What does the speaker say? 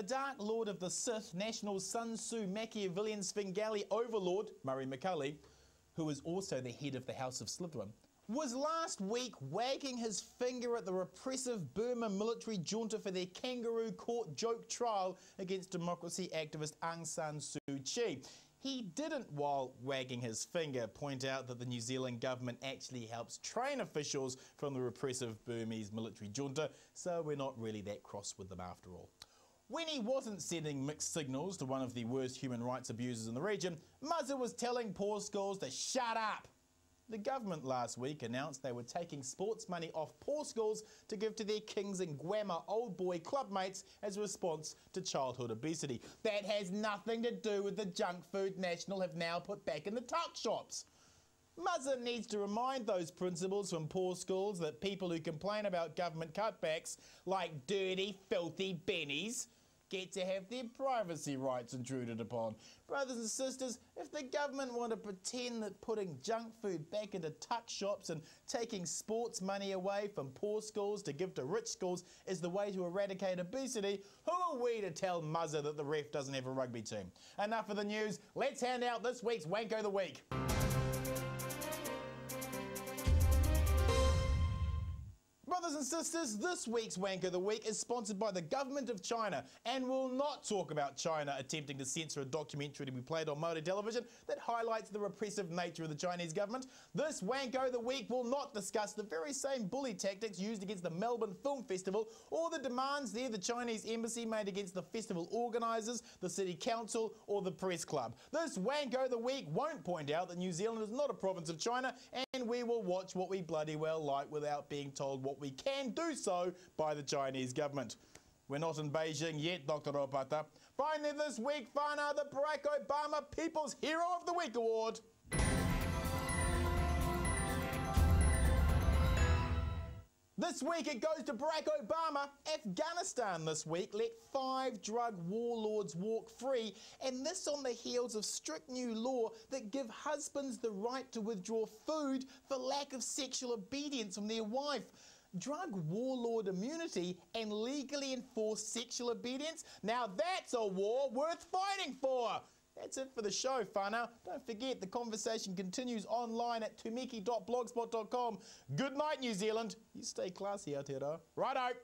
The Dark Lord of the Sith, National Sun Tzu Machiavellian Svengali overlord, Murray McCully, who is also the head of the House of Slytherin, was last week wagging his finger at the repressive Burma military junta for their kangaroo court joke trial against democracy activist Aung San Suu Kyi. He didn't, while wagging his finger, point out that the New Zealand government actually helps train officials from the repressive Burmese military junta, so we're not really that cross with them after all. When he wasn't sending mixed signals to one of the worst human rights abusers in the region, Muzza was telling poor schools to shut up. The government last week announced they were taking sports money off poor schools to give to their Kings and Guama old boy clubmates as a response to childhood obesity. That has nothing to do with the junk food National have now put back in the tuck shops. Muzza needs to remind those principals from poor schools that people who complain about government cutbacks, like dirty, filthy bennies, get to have their privacy rights intruded upon. Brothers and sisters, if the government want to pretend that putting junk food back into tuck shops and taking sports money away from poor schools to give to rich schools is the way to eradicate obesity, who are we to tell Muzza that the ref doesn't have a rugby team? Enough of the news, let's hand out this week's Wanko of the Week. Brothers and sisters, this week's Wank of the Week is sponsored by the government of China and will not talk about China attempting to censor a documentary to be played on Māori television that highlights the repressive nature of the Chinese government. This Wank of the Week will not discuss the very same bully tactics used against the Melbourne Film Festival or the demands there the Chinese embassy made against the festival organisers, the city council or the press club. This Wank of the Week won't point out that New Zealand is not a province of China and we will watch what we bloody well like without being told what we can do so by the Chinese government. We're not in Beijing yet, Dr. Opata. Finally this week, whānau, the Barack Obama People's Hero of the Week Award. This week it goes to Barack Obama. Afghanistan this week let 5 drug warlords walk free, and this on the heels of strict new law that give husbands the right to withdraw food for lack of sexual obedience from their wife. Drug warlord immunity and legally enforced sexual obedience? Now that's a war worth fighting for! That's it for the show, whānau. Don't forget, the conversation continues online at tumiki.blogspot.com. Good night, New Zealand. You stay classy, Aotearoa. Righto.